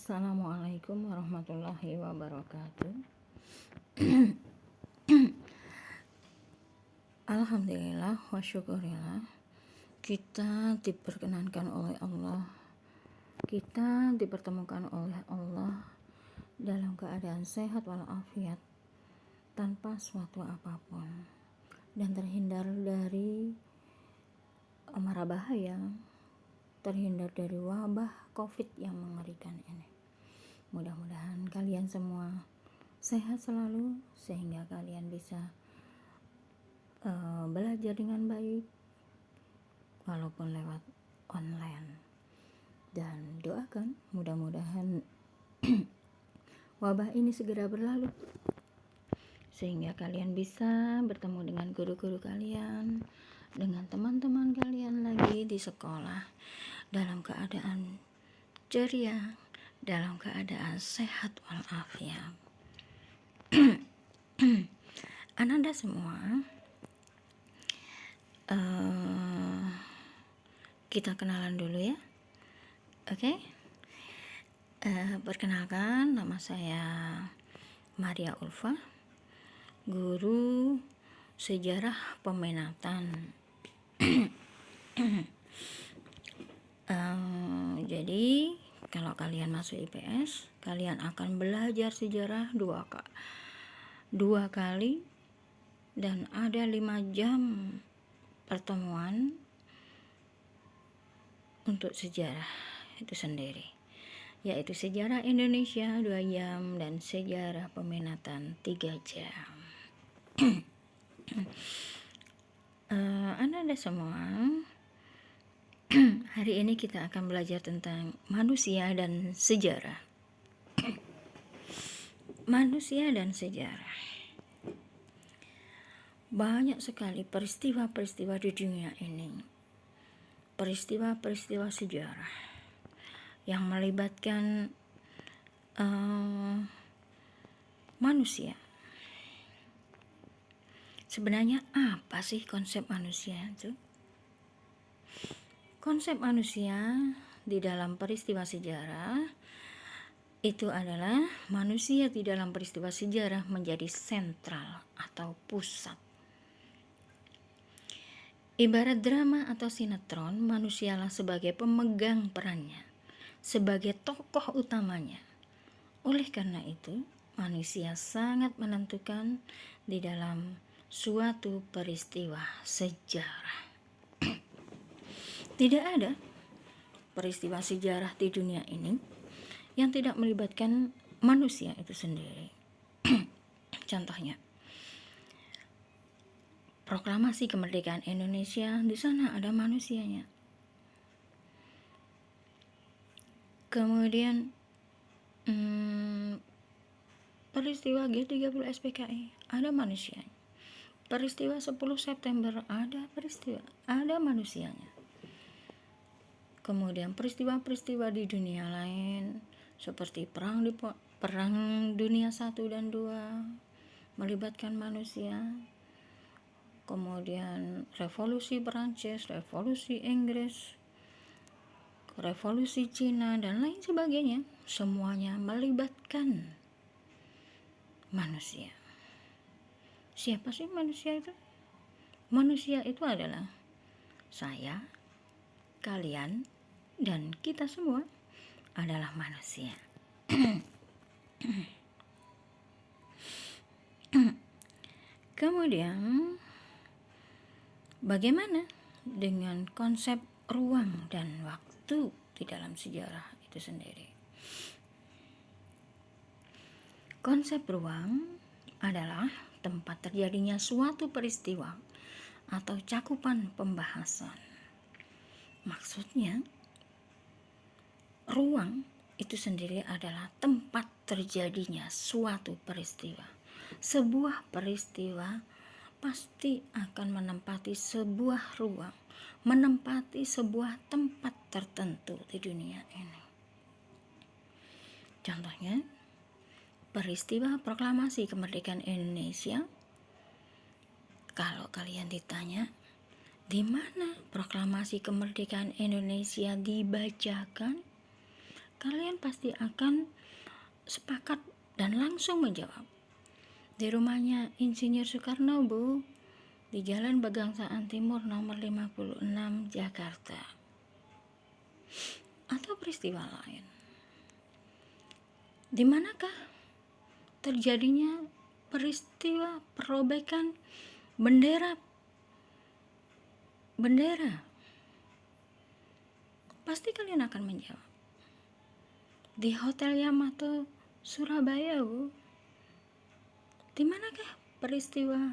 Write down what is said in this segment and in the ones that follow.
Assalamualaikum warahmatullahi wabarakatuh. Alhamdulillah wa syukurillah, kita diperkenankan oleh Allah, kita dipertemukan oleh Allah dalam keadaan sehat walafiat, tanpa suatu apapun, dan terhindar dari mara bahaya, terhindar dari wabah COVID yang mengerikan ini. Mudah-mudahan kalian semua sehat selalu sehingga kalian bisa belajar dengan baik walaupun lewat online, dan doakan mudah-mudahan wabah ini segera berlalu sehingga kalian bisa bertemu dengan guru-guru kalian, dengan teman-teman kalian lagi di sekolah dalam keadaan ceria, dalam keadaan sehat walafiat. Ananda semua, kita kenalan dulu ya. Oke? Perkenalkan, nama saya Maria Ulfa, guru sejarah peminatan. Jadi kalau kalian masuk IPS, kalian akan belajar sejarah dua kali, dan ada 5 jam pertemuan untuk sejarah itu sendiri, yaitu sejarah Indonesia 2 jam dan sejarah peminatan 3 jam. Anda semua, hari ini kita akan belajar tentang manusia dan sejarah. Manusia dan sejarah. Banyak sekali peristiwa-peristiwa di dunia ini, peristiwa-peristiwa sejarah yang melibatkan manusia. Sebenarnya apa sih konsep manusia itu? Konsep manusia di dalam peristiwa sejarah itu adalah manusia di dalam peristiwa sejarah menjadi sentral atau pusat. Ibarat drama atau sinetron, manusialah sebagai pemegang perannya, sebagai tokoh utamanya. Oleh karena itu, manusia sangat menentukan di dalam suatu peristiwa sejarah. Tidak ada peristiwa sejarah di dunia ini yang tidak melibatkan manusia itu sendiri. Contohnya, proklamasi kemerdekaan Indonesia, di sana ada manusianya. Kemudian peristiwa G30 SPKI, ada manusianya. Peristiwa 10 September ada manusianya. Kemudian peristiwa-peristiwa di dunia lain seperti perang dunia 1 dan 2 melibatkan manusia. Kemudian revolusi Perancis, revolusi Inggris, revolusi Cina, dan lain sebagainya, semuanya melibatkan manusia. Siapa sih manusia itu? Manusia itu adalah saya, kalian, dan kita semua adalah manusia. Kemudian, bagaimana dengan konsep ruang dan waktu di dalam sejarah itu sendiri? Konsep ruang adalah tempat terjadinya suatu peristiwa atau cakupan pembahasan. Maksudnya, ruang itu sendiri adalah tempat terjadinya suatu peristiwa. Sebuah peristiwa pasti akan menempati sebuah ruang, menempati sebuah tempat tertentu di dunia ini. Contohnya, peristiwa proklamasi kemerdekaan Indonesia. Kalau kalian ditanya, di mana proklamasi kemerdekaan Indonesia dibacakan? kalian pasti akan sepakat dan langsung menjawab. Di rumahnya Insinyur Soekarno, Bu, di Jalan Bagangsaan Timur nomor 56 Jakarta. Atau peristiwa lain. Di manakah terjadinya peristiwa perobekan bendera? Pasti kalian akan menjawab. Di Hotel Yamato, Surabaya, Bu. Di manakah peristiwa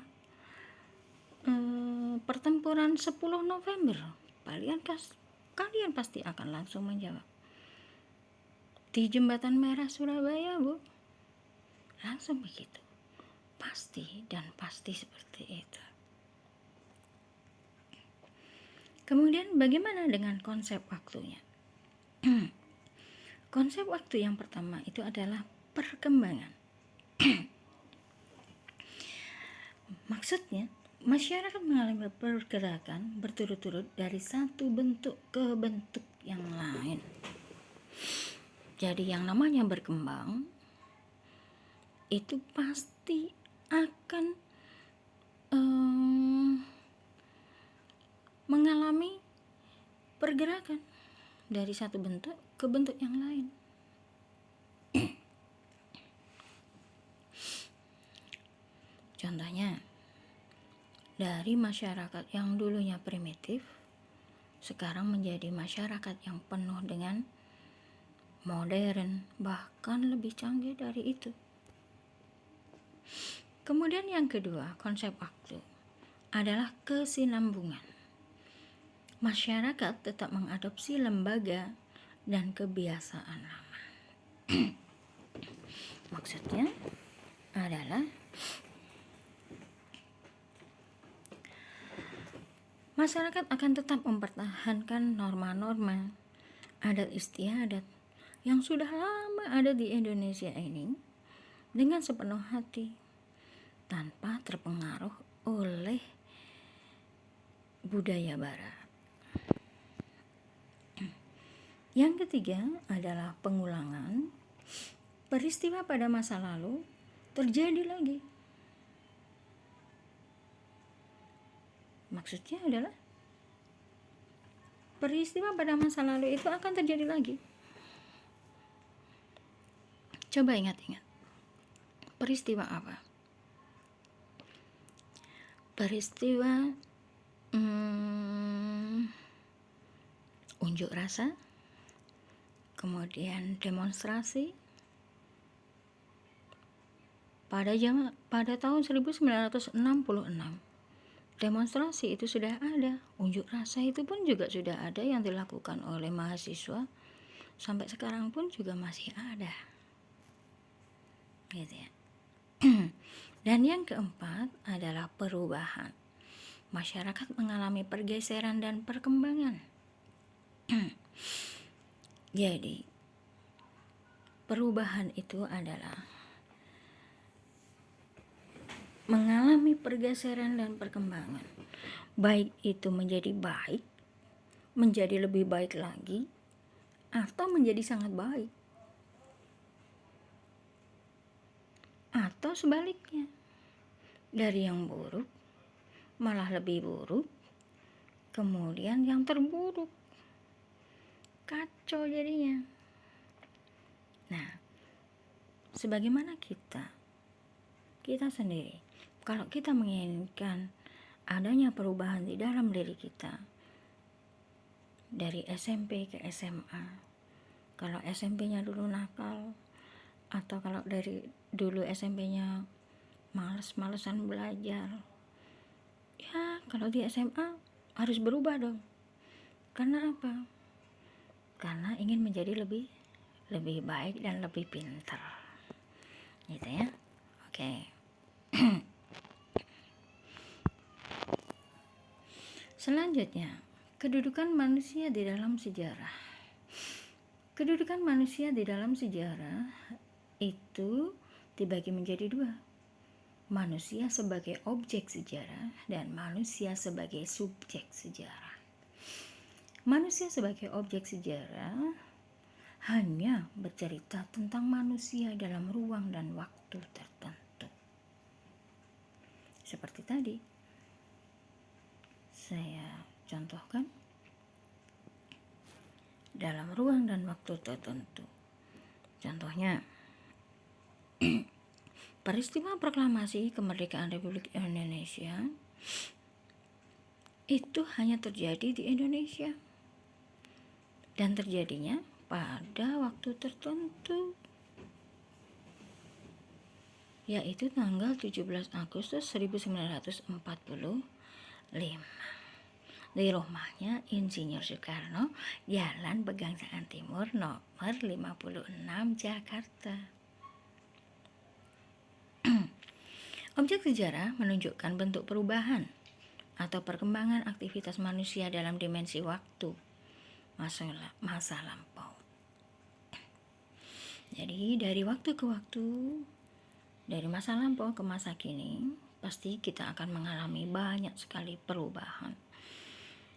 pertempuran 10 November? Kalian pasti akan langsung menjawab. Di Jembatan Merah Surabaya, Bu. Langsung begitu. Pasti dan pasti seperti itu. Kemudian bagaimana dengan konsep waktunya? Konsep waktu yang pertama itu adalah perkembangan. Maksudnya, masyarakat mengalami pergerakan berturut-turut dari satu bentuk ke bentuk yang lain. Jadi yang namanya berkembang itu pasti akan mengalami pergerakan dari satu bentuk ke bentuk yang lain. Contohnya, dari masyarakat yang dulunya primitif, sekarang menjadi masyarakat yang penuh dengan modern, bahkan lebih canggih dari itu. Kemudian yang kedua, konsep waktu adalah kesinambungan. Masyarakat tetap mengadopsi lembaga dan kebiasaan lama. Maksudnya adalah masyarakat akan tetap mempertahankan norma-norma, adat istiadat yang sudah lama ada di Indonesia ini dengan sepenuh hati, tanpa terpengaruh oleh budaya barat. Yang ketiga adalah pengulangan peristiwa pada masa lalu terjadi lagi. Maksudnya adalah peristiwa pada masa lalu itu akan terjadi lagi. Coba ingat-ingat. Peristiwa apa? Peristiwa unjuk rasa, kemudian demonstrasi pada tahun 1966. Demonstrasi itu sudah ada, unjuk rasa itu pun juga sudah ada yang dilakukan oleh mahasiswa, sampai sekarang pun juga masih ada, gitu ya. Dan yang keempat adalah perubahan. Masyarakat mengalami pergeseran dan perkembangan. Jadi, perubahan itu adalah mengalami pergeseran dan perkembangan, baik itu menjadi baik, menjadi lebih baik lagi, atau menjadi sangat baik, atau sebaliknya, dari yang buruk malah lebih buruk, kemudian yang terburuk, kacau jadinya. Nah, sebagaimana kita sendiri, kalau kita menginginkan adanya perubahan di dalam diri kita, dari SMP ke SMA, kalau SMP-nya dulu nakal, atau kalau dari dulu SMP-nya males-malesan belajar, ya kalau di SMA harus berubah dong. Karena apa? Karena ingin menjadi lebih baik dan lebih pintar, gitu ya. Oke. Selanjutnya, kedudukan manusia di dalam sejarah. Kedudukan manusia di dalam sejarah itu dibagi menjadi dua. Manusia sebagai objek sejarah dan manusia sebagai subjek sejarah. Manusia sebagai objek sejarah hanya bercerita tentang manusia dalam ruang dan waktu tertentu. Seperti tadi saya contohkan, dalam ruang dan waktu tertentu. Contohnya, peristiwa proklamasi kemerdekaan Republik Indonesia itu hanya terjadi di Indonesia dan terjadinya pada waktu tertentu, yaitu tanggal 17 Agustus 1945 di rumahnya Insinyur Soekarno, Jalan Pegangsaan Timur nomor 56 Jakarta. Objek sejarah menunjukkan bentuk perubahan atau perkembangan aktivitas manusia dalam dimensi waktu masa lampau. Jadi dari waktu ke waktu, dari masa lampau ke masa kini, pasti kita akan mengalami banyak sekali perubahan.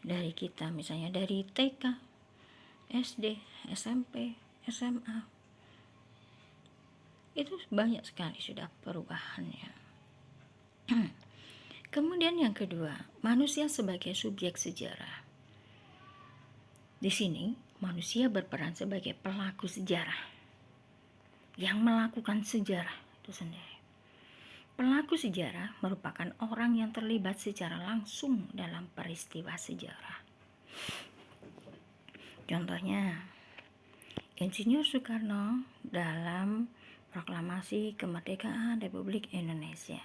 Dari kita misalnya dari TK, SD, SMP, SMA, itu banyak sekali sudah perubahannya. Kemudian yang kedua, manusia sebagai subjek sejarah. Di sini manusia berperan sebagai pelaku sejarah yang melakukan sejarah itu sendiri. Pelaku sejarah merupakan orang yang terlibat secara langsung dalam peristiwa sejarah. Contohnya, Insinyur Soekarno dalam proklamasi kemerdekaan Republik Indonesia.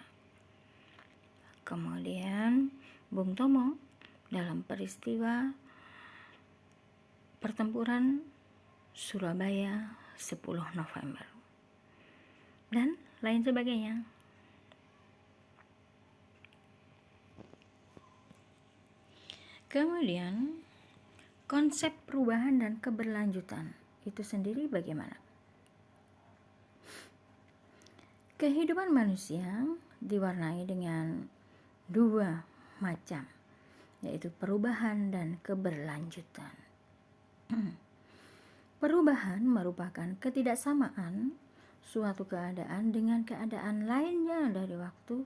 Kemudian Bung Tomo dalam peristiwa pertempuran Surabaya 10 November. Dan lain sebagainya. Kemudian konsep perubahan dan keberlanjutan itu sendiri bagaimana? Kehidupan manusia diwarnai dengan dua macam, yaitu perubahan dan keberlanjutan. Perubahan merupakan ketidaksamaan suatu keadaan dengan keadaan lainnya dari waktu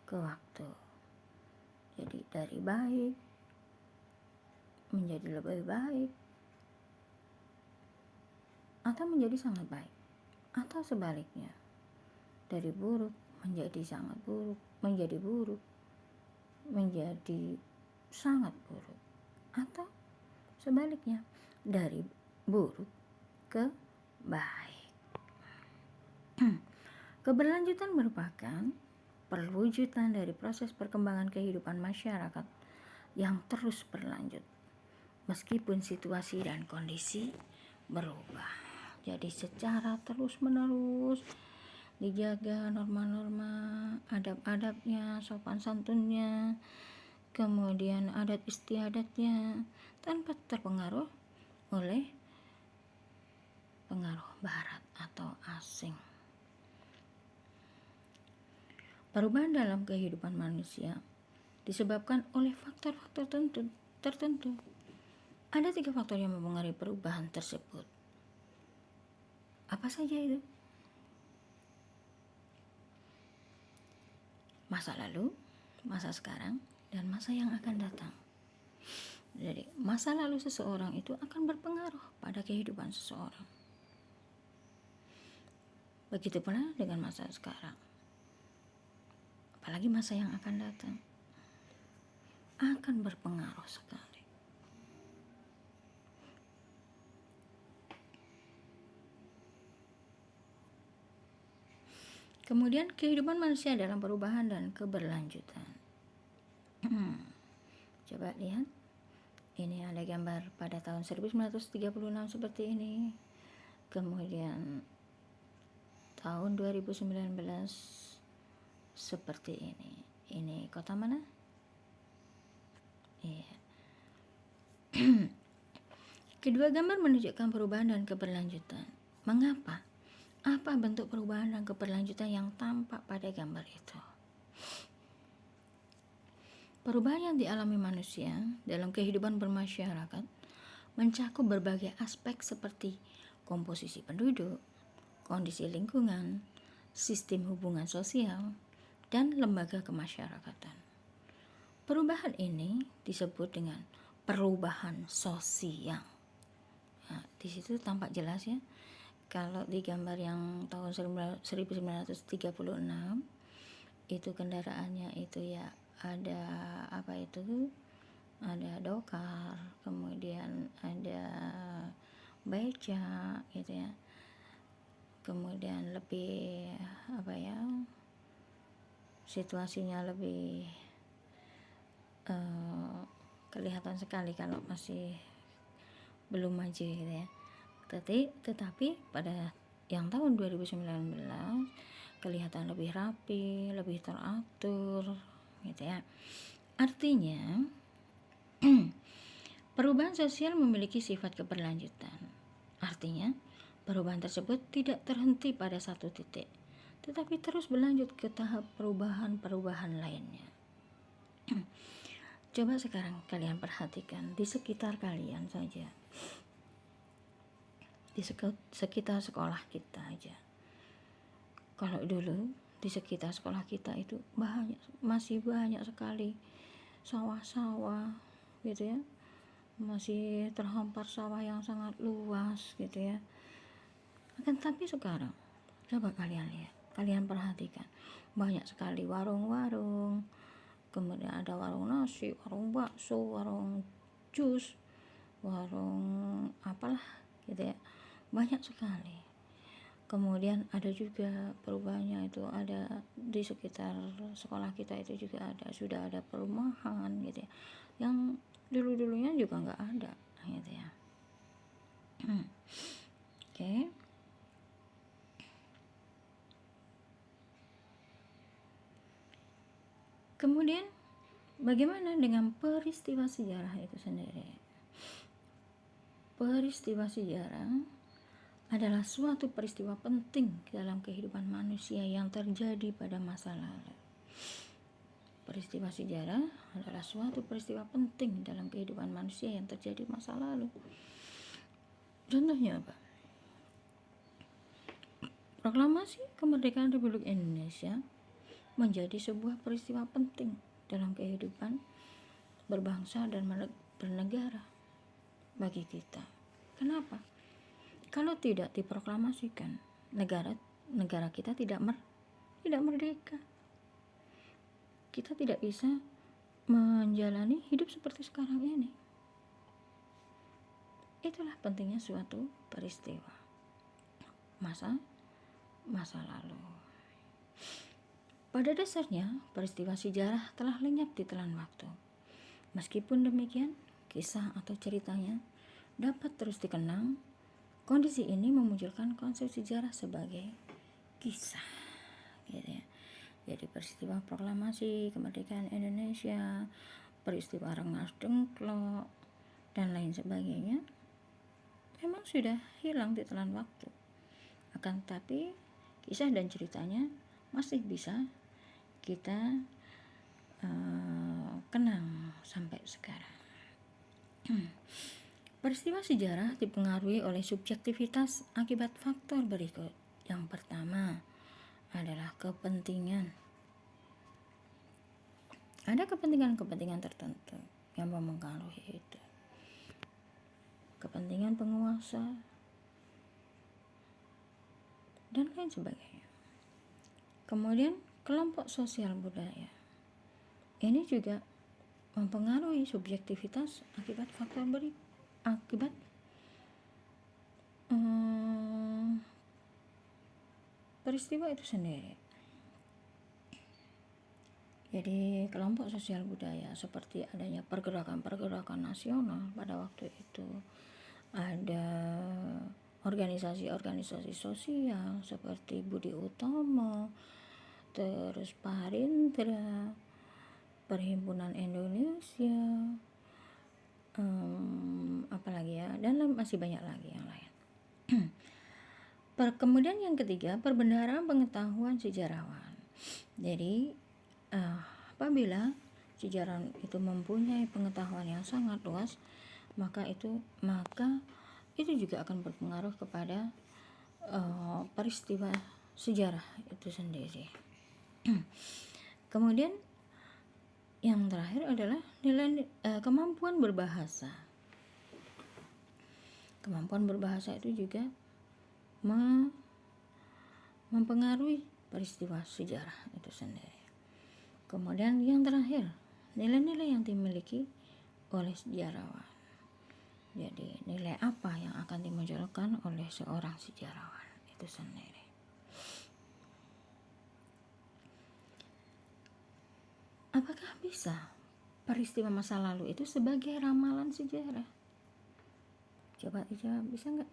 ke waktu. Jadi dari baik menjadi lebih baik, atau menjadi sangat baik, atau sebaliknya, dari buruk menjadi sangat buruk, menjadi buruk menjadi sangat buruk, atau sebaliknya, dari buruk ke baik. Keberlanjutan merupakan perwujudan dari proses perkembangan kehidupan masyarakat yang terus berlanjut meskipun situasi dan kondisi berubah. Jadi secara terus-menerus dijaga norma-norma, adab-adabnya, sopan santunnya, kemudian adat istiadatnya tanpa terpengaruh oleh pengaruh barat atau asing. Perubahan dalam kehidupan manusia disebabkan oleh faktor-faktor tertentu. Ada 3 faktor yang mempengaruhi perubahan tersebut. Apa saja itu? Masa lalu, masa sekarang, dan masa yang akan datang. Jadi, masa lalu seseorang itu akan berpengaruh pada kehidupan seseorang. Begitu pula dengan masa sekarang. Apalagi masa yang akan datang akan berpengaruh sekali. Kemudian kehidupan manusia dalam perubahan dan keberlanjutan. Coba lihat. Ini ada gambar pada tahun 1936 seperti ini. Kemudian tahun 2019 seperti ini. Ini kota mana? Iya. Kedua gambar menunjukkan perubahan dan keberlanjutan. Mengapa? Apa bentuk perubahan dan keberlanjutan yang tampak pada gambar itu? Perubahan yang dialami manusia dalam kehidupan bermasyarakat mencakup berbagai aspek seperti komposisi penduduk, kondisi lingkungan, sistem hubungan sosial, dan lembaga kemasyarakatan. Perubahan ini disebut dengan perubahan sosial. Nah, di situ tampak jelas ya. Kalau di gambar yang tahun 1936 itu kendaraannya itu ya ada apa itu? Ada dokar, kemudian ada beca gitu ya. Kemudian lebih apa ya? Situasinya lebih kelihatan sekali kalau masih belum maju gitu ya. Tetapi pada yang tahun 2019 kelihatan lebih rapi, lebih teratur gitu ya. Artinya perubahan sosial memiliki sifat keberlanjutan. Artinya perubahan tersebut tidak terhenti pada satu titik, tetapi terus berlanjut ke tahap perubahan-perubahan lainnya. Coba sekarang kalian perhatikan di sekitar kalian saja, di sekitar sekolah kita aja. Kalau dulu di sekitar sekolah kita itu masih banyak sekali sawah-sawah gitu ya, masih terhampar sawah yang sangat luas gitu ya. Akan tapi sekarang coba kalian lihat, kalian perhatikan, banyak sekali warung-warung, kemudian ada warung nasi, warung bakso, warung jus, warung apalah gitu ya, banyak sekali. Kemudian ada juga perubahannya itu ada di sekitar sekolah kita itu juga sudah ada perumahan gitu ya, yang dulunya juga nggak ada gitu ya. Oke. Kemudian bagaimana dengan peristiwa sejarah itu sendiri? Peristiwa sejarah adalah suatu peristiwa penting dalam kehidupan manusia yang terjadi pada masa lalu. Peristiwa sejarah adalah suatu peristiwa penting dalam kehidupan manusia yang terjadi masa lalu. Contohnya apa? Proklamasi kemerdekaan Republik Indonesia menjadi sebuah peristiwa penting dalam kehidupan berbangsa dan bernegara bagi kita. Kenapa? Kalau tidak diproklamasikan, negara kita tidak merdeka. Kita tidak bisa menjalani hidup seperti sekarang ini. Itulah pentingnya suatu peristiwa masa lalu. Pada dasarnya, peristiwa sejarah telah lenyap di telan waktu. Meskipun demikian, kisah atau ceritanya dapat terus dikenang. Kondisi ini memunculkan konsep sejarah sebagai kisah. Gitu ya. Jadi peristiwa proklamasi kemerdekaan Indonesia, peristiwa Rengas Dengklok, dan lain sebagainya memang sudah hilang di telan waktu. Akan tetapi kisah dan ceritanya masih bisa kita kenang sampai sekarang. Peristiwa sejarah dipengaruhi oleh subjektivitas akibat faktor berikut. Yang pertama adalah kepentingan. Ada kepentingan-kepentingan tertentu yang mempengaruhi itu. Kepentingan penguasa dan lain sebagainya. Kemudian kelompok sosial budaya. Ini juga mempengaruhi subjektivitas akibat faktor peristiwa itu sendiri. Jadi kelompok sosial budaya seperti adanya pergerakan-pergerakan nasional pada waktu itu, ada organisasi-organisasi sosial seperti Budi Utomo, terus Parindra, Perhimpunan Indonesia, apalagi ya, dan masih banyak lagi yang lain. Kemudian yang ketiga, perbendaharaan pengetahuan sejarawan. Jadi apabila sejarawan itu mempunyai pengetahuan yang sangat luas, maka itu juga akan berpengaruh kepada peristiwa sejarah itu sendiri. Kemudian yang terakhir adalah kemampuan berbahasa. Kemampuan berbahasa itu juga mempengaruhi peristiwa sejarah itu sendiri. Kemudian yang terakhir, nilai-nilai yang dimiliki oleh sejarawan. Jadi nilai apa yang akan dimunculkan oleh seorang sejarawan itu sendiri. Apakah bisa peristiwa masa lalu itu sebagai ramalan sejarah? Coba dijawab, bisa nggak?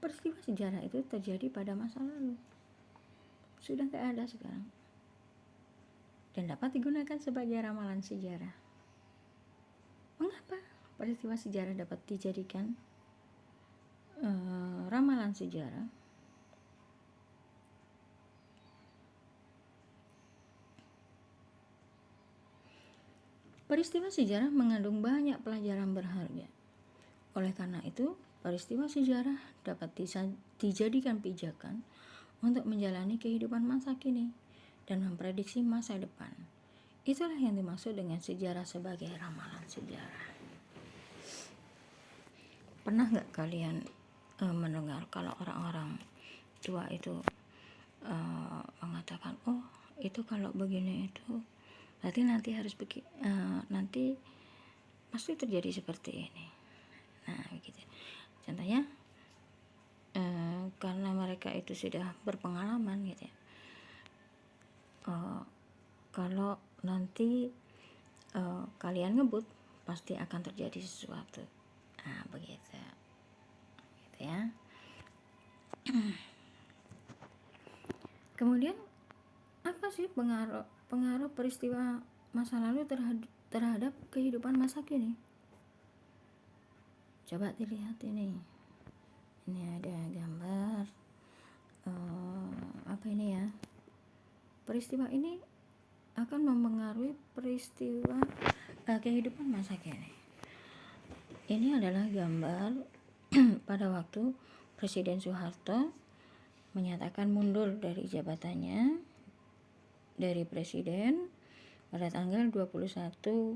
Peristiwa sejarah itu terjadi pada masa lalu, sudah nggak ada sekarang, dan dapat digunakan sebagai ramalan sejarah. Mengapa peristiwa sejarah dapat dijadikan ramalan sejarah? Peristiwa sejarah mengandung banyak pelajaran berharga. Oleh karena itu, peristiwa sejarah dapat dijadikan pijakan untuk menjalani kehidupan masa kini dan memprediksi masa depan. Itulah yang dimaksud dengan sejarah sebagai ramalan sejarah. Pernah nggak kalian mendengar kalau orang-orang tua itu mengatakan, oh itu kalau begini itu berarti nanti harus nanti pasti terjadi seperti ini. Nah begitu. Contohnya karena mereka itu sudah berpengalaman gitu ya. Kalau nanti kalian ngebut pasti akan terjadi sesuatu. Nah begitu. Gitu ya. Kemudian apa sih pengaruh peristiwa masa lalu terhadap kehidupan masa kini? Coba dilihat ini ada gambar apa ini ya, peristiwa ini akan mempengaruhi peristiwa kehidupan masa kini. Ini adalah gambar pada waktu Presiden Soeharto menyatakan mundur dari jabatannya dari presiden pada tanggal 21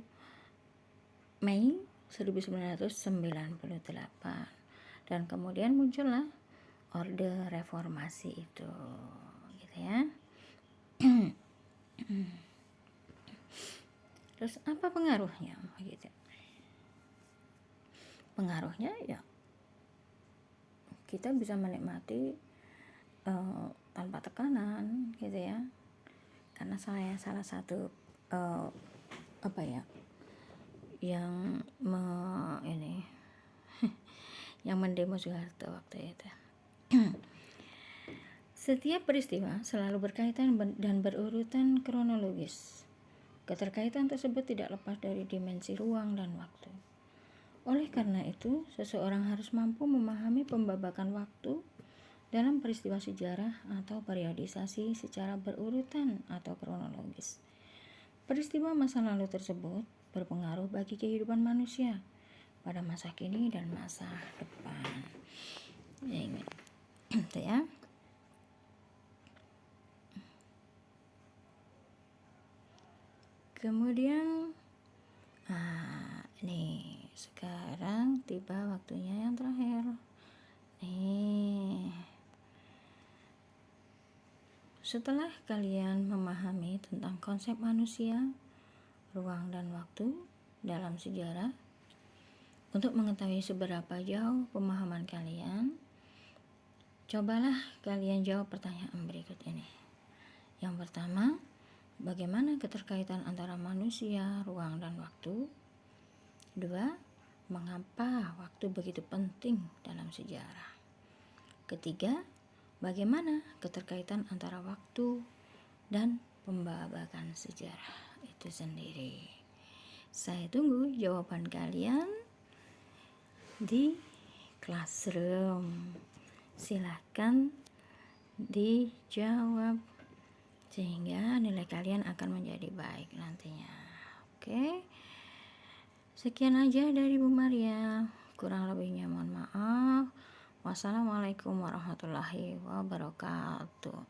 Mei 1998, dan kemudian muncullah Orde Reformasi itu, gitu ya. Terus apa pengaruhnya? Gitu. Pengaruhnya ya kita bisa menikmati tanpa tekanan, gitu ya. Karena saya salah satu yang yang mendemo Soeharto waktu itu. Setiap peristiwa selalu berkaitan dan berurutan kronologis. Keterkaitan tersebut tidak lepas dari dimensi ruang dan waktu. Oleh karena itu, seseorang harus mampu memahami pembabakan waktu dalam peristiwa sejarah atau periodisasi secara berurutan atau kronologis. Peristiwa masa lalu tersebut berpengaruh bagi kehidupan manusia pada masa kini dan masa depan. Itu ya. Kemudian nih sekarang tiba waktunya yang terakhir. Setelah kalian memahami tentang konsep manusia, ruang dan waktu dalam sejarah, untuk mengetahui seberapa jauh pemahaman kalian, cobalah kalian jawab pertanyaan berikut ini. Yang pertama, bagaimana keterkaitan antara manusia, ruang, dan waktu? 2. Mengapa waktu begitu penting dalam sejarah? Ketiga, bagaimana keterkaitan antara waktu dan pembabakan sejarah itu sendiri? Saya tunggu jawaban kalian di classroom. Silahkan dijawab sehingga nilai kalian akan menjadi baik nantinya. Oke. Sekian aja dari Bu Maria, kurang lebihnya mohon maaf. Wassalamualaikum warahmatullahi wabarakatuh.